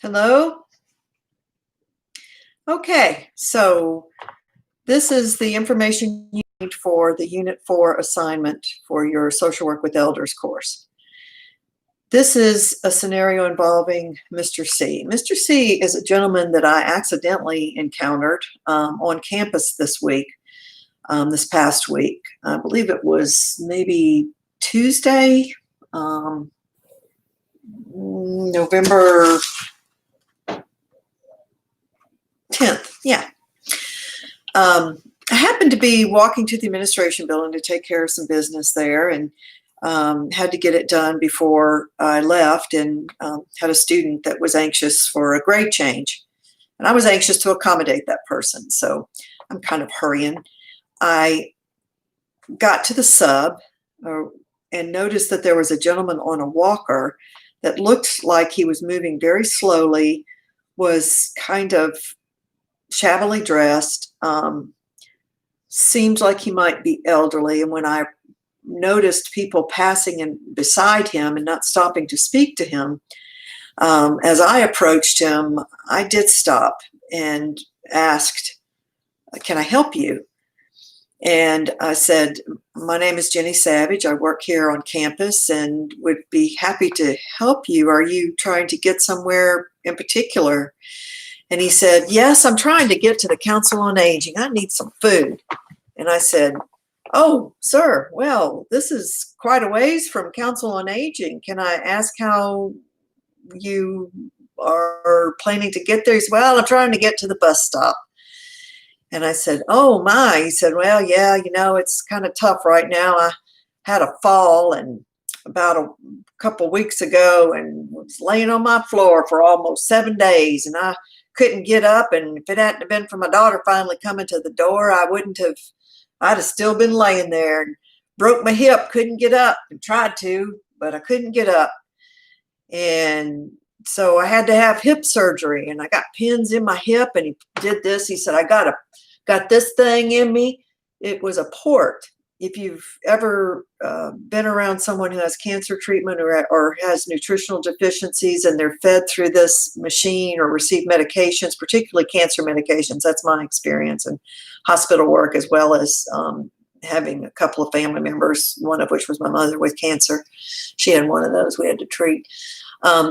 Hello? Okay, so this is the information you need for the Unit 4 assignment for your Social Work with Elders course. This is a scenario involving Mr. C. Mr. C is a gentleman that I accidentally encountered on campus this week, this past week. I believe it was maybe Tuesday, November 10th. Yeah. I happened to be walking to the administration building to take care of some business there, and had to get it done before I left, and had a student that was anxious for a grade change. And I was anxious to accommodate that person, so I'm kind of hurrying. I got to the sub and noticed that there was a gentleman on a walker that looked like he was moving very slowly, was kind of shabbily dressed, seemed like he might be elderly. And when I noticed people passing and beside him and not stopping to speak to him, as I approached him, I did stop and asked, "Can I help you?" And I said, "My name is Jenny Savage. I work here on campus and would be happy to help you. Are you trying to get somewhere in particular?" And he said, "Yes, I'm trying to get to the Council on Aging. I need some food." And I said, "Oh, sir, well, this is quite a ways from Council on Aging. Can I ask how you are planning to get there?" He said, "Well, I'm trying to get to the bus stop." And I said, "Oh, my." He said, "Well, yeah, it's kind of tough right now. I had a fall and about a couple weeks ago and was laying on my floor for almost 7 days, and I couldn't get up. And if it hadn't have been for my daughter finally coming to the door, I'd have still been laying there, and broke my hip, couldn't get up, and tried to, but I couldn't get up. And so I had to have hip surgery, and I got pins in my hip." And he did this. He said, "I got this thing in me." It was a port. If you've ever been around someone who has cancer treatment or has nutritional deficiencies and they're fed through this machine or receive medications, particularly cancer medications, that's my experience in hospital work, as well as having a couple of family members, one of which was my mother with cancer. She had one of those we had to treat.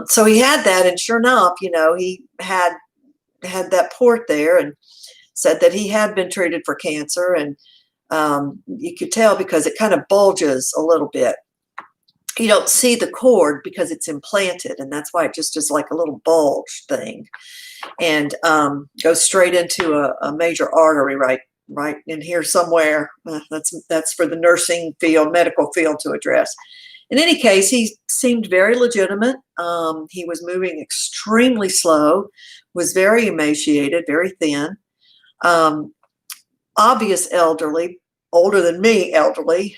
So he had that, and sure enough, he had that port there, and said that he had been treated for cancer. And you could tell because it kind of bulges a little bit. You don't see the cord because it's implanted, and that's why it just is like a little bulge thing, and goes straight into a major artery right in here somewhere. That's for the nursing field, medical field to address. In any case, he seemed very legitimate. He was moving extremely slow, was very emaciated, very thin. Obvious elderly, older than me elderly,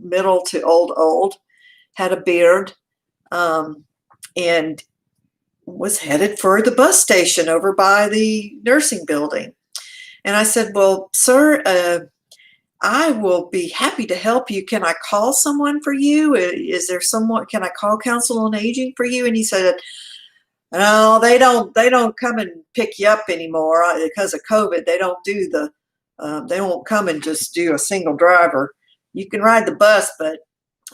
middle to old, had a beard, and was headed for the bus station over by the nursing building. And I said, "Well, sir, I will be happy to help you. Can I call someone for you? Is there someone, can I call Council on Aging for you?" And he said, "No, they don't come and pick you up anymore because of COVID. They don't do they won't come and just do a single driver. You can ride the bus, but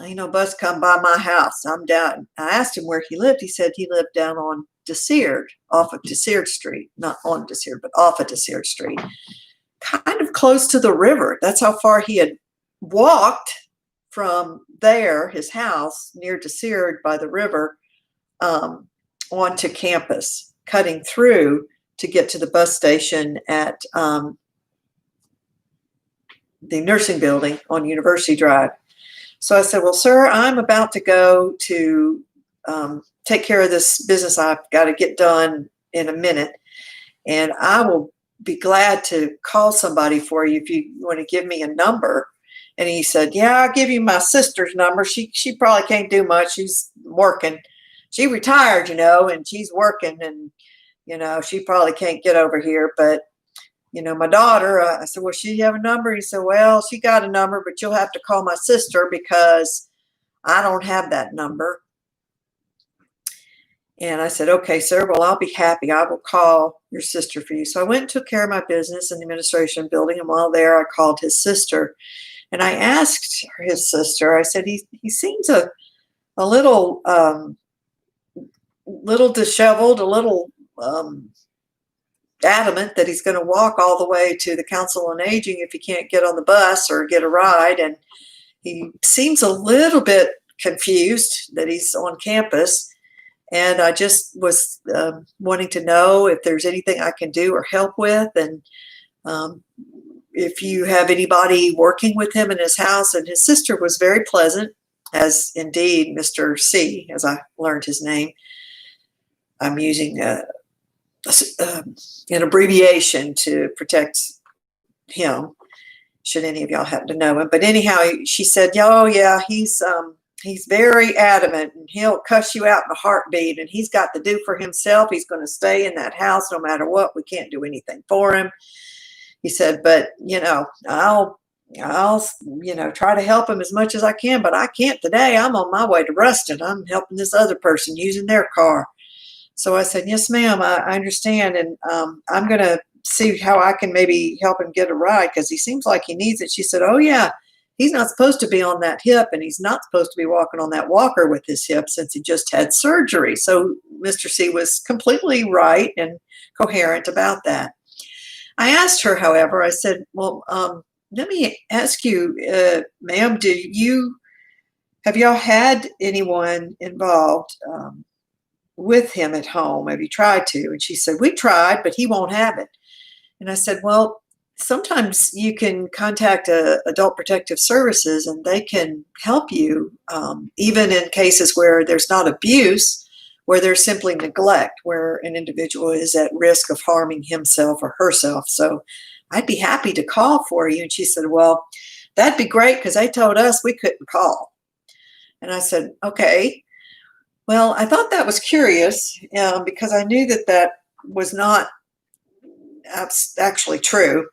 ain't no bus come by my house. I'm down." I asked him where he lived. He said he lived down on Desird, off of Desird Street, not on Desird, but off of Desird Street, kind of close to the river. That's how far he had walked from there, his house near Desird by the river, onto campus, cutting through to get to the bus station at the nursing building on University Drive. So I said, "Well, sir, I'm about to go to take care of this business I've got to get done in a minute, and I will be glad to call somebody for you if you want to give me a number." And he said, "Yeah, I'll give you my sister's number. She probably can't do much. She's working. She retired, and she's working, and she probably can't get over here. But my daughter," I said, "Well, she have a number?" He said, "Well, she got a number, but you'll have to call my sister because I don't have that number." And I said, okay, sir, well, I'll be happy. I will call your sister for you. So I went and took care of my business in the administration building. And while there, I called his sister. And I asked his sister, I said, he seems a little, little disheveled, a little adamant that he's going to walk all the way to the Council on Aging if he can't get on the bus or get a ride. And he seems a little bit confused that he's on campus. And I just was wanting to know if there's anything I can do or help with. And if you have anybody working with him in his house. And his sister was very pleasant, as indeed Mr. C, as I learned his name. I'm using an abbreviation to protect him, should any of y'all happen to know him. But anyhow, she said, oh, yeah, he's very adamant, and he'll cuss you out in a heartbeat, and he's got to do for himself. He's going to stay in that house no matter what. We can't do anything for him. He said, but, I'll try to help him as much as I can, but I can't today. I'm on my way to Ruston. I'm helping this other person using their car. So I said, yes, ma'am, I understand. And I'm going to see how I can maybe help him get a ride because he seems like he needs it. She said, oh, yeah, he's not supposed to be on that hip, and he's not supposed to be walking on that walker with his hip since he just had surgery. So Mr. C was completely right and coherent about that. I asked her, however, I said, well, let me ask you, ma'am, have y'all had anyone involved with him at home? Have you tried to? And she said, we tried, but he won't have it. And I said, well, sometimes you can contact Adult Protective Services and they can help you, even in cases where there's not abuse, where there's simply neglect, where an individual is at risk of harming himself or herself. So I'd be happy to call for you. And she said, well, that'd be great because they told us we couldn't call. And I said, okay. Well, I thought that was curious because I knew that was not actually true.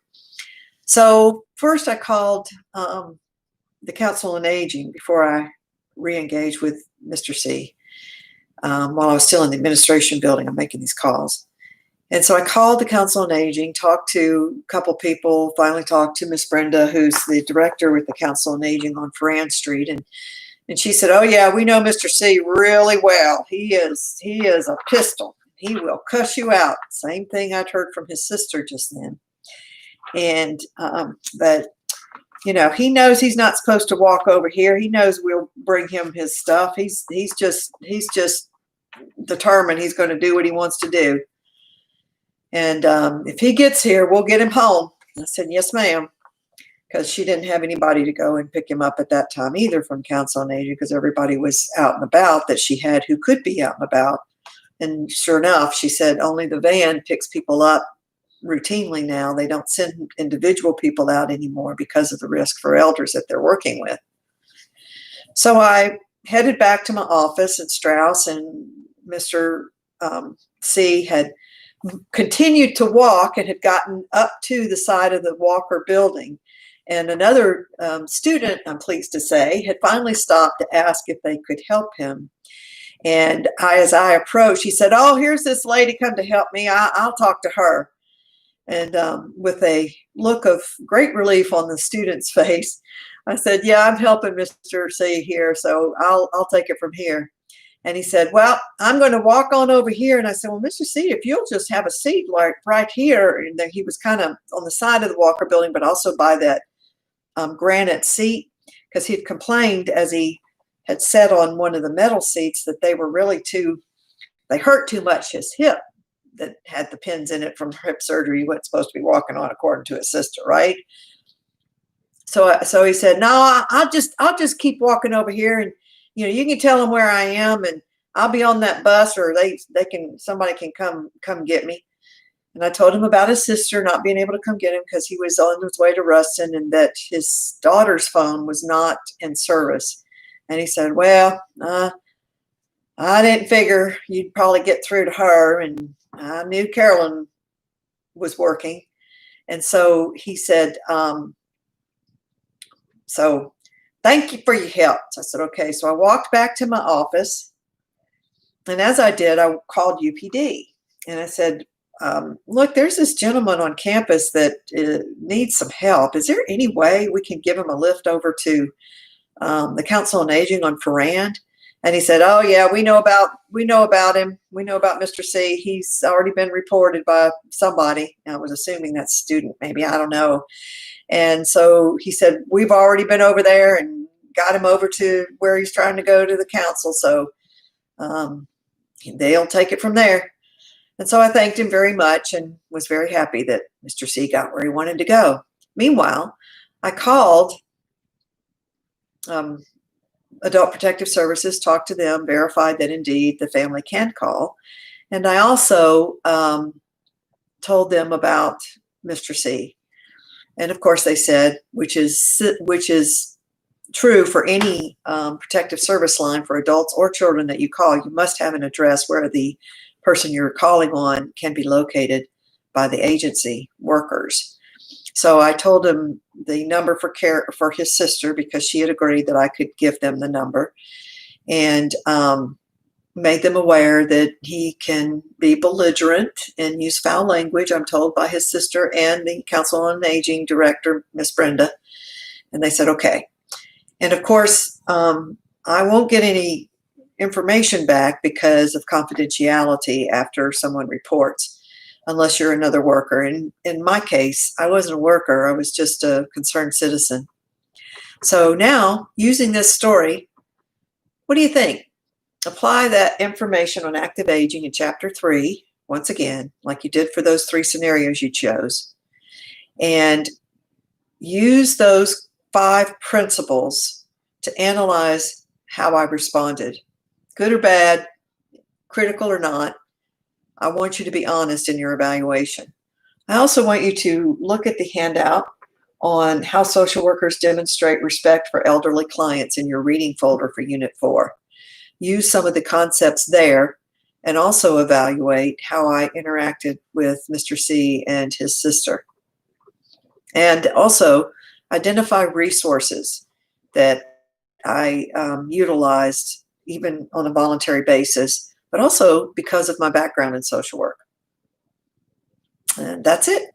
So first I called the Council on Aging before I re-engaged with Mr. C. While I was still in the administration building, I'm making these calls. And so I called the Council on Aging, talked to a couple people, finally talked to Miss Brenda, who's the director with the Council on Aging on Ferran Street. And she said, oh, yeah, we know Mr. C really well. He is a pistol. He will cuss you out. Same thing I'd heard from his sister just then. And but, he knows he's not supposed to walk over here. He knows we'll bring him his stuff. He's just determined he's going to do what he wants to do. And if he gets here, we'll get him home. I said, yes, ma'am. Because she didn't have anybody to go and pick him up at that time either from Council on Aging because everybody was out and about that she had who could be out and about. And sure enough, she said only the van picks people up routinely now. They don't send individual people out anymore because of the risk for elders that they're working with. So I headed back to my office at Strauss, and Mr. C had continued to walk and had gotten up to the side of the Walker building. And another student, I'm pleased to say, had finally stopped to ask if they could help him. And as I approached, he said, oh, here's this lady come to help me. I'll talk to her. And with a look of great relief on the student's face, I said, yeah, I'm helping Mr. C here, so I'll take it from here. And he said, well, I'm going to walk on over here. And I said, well, Mr. C, if you'll just have a seat like right here. And then he was kind of on the side of the Walker building, but also by that granite seat, because he'd complained as he had sat on one of the metal seats that they were really they hurt too much his hip that had the pins in it from hip surgery. He wasn't supposed to be walking on, according to his sister, right? So he said, no, I'll just keep walking over here, and you can tell them where I am, and I'll be on that bus, or somebody can come get me. And I told him about his sister not being able to come get him because he was on his way to Ruston and that his daughter's phone was not in service. And he said, well, I didn't figure you'd probably get through to her. And I knew Carolyn was working. And so he said, so thank you for your help. So I said, okay. So I walked back to my office And as I did, I called UPD and I said, look, there's this gentleman on campus that needs some help. Is there any way we can give him a lift over to the Council on Aging on Ferrand? And he said, oh yeah, we know about him. We know about Mr. C. He's already been reported by somebody. I was assuming that's student, maybe, I don't know. And so he said, we've already been over there and got him over to where he's trying to go to the council. So they'll take it from there. And so I thanked him very much and was very happy that Mr. C got where he wanted to go. Meanwhile, I called Adult Protective Services, talked to them, verified that indeed the family can call. And I also told them about Mr. C. And of course they said, which is true for any protective service line for adults or children that you call, you must have an address where the person you're calling on can be located by the agency workers. So I told him the number for his sister, because she had agreed that I could give them the number, and made them aware that he can be belligerent and use foul language, I'm told, by his sister and the Council on Aging director, Miss Brenda. And they said, okay. And of course, I won't get any information back because of confidentiality after someone reports, unless you're another worker. And in my case, I wasn't a worker. I was just a concerned citizen. So now, using this story, what do you think? Apply that information on active aging in Chapter 3, once again, like you did for those 3 scenarios you chose, and use those 5 principles to analyze how I responded. Good or bad, critical or not, I want you to be honest in your evaluation. I also want you to look at the handout on how social workers demonstrate respect for elderly clients in your reading folder for Unit 4. Use some of the concepts there and also evaluate how I interacted with Mr. C and his sister. And also identify resources that I utilized even on a voluntary basis, but also because of my background in social work. And that's it.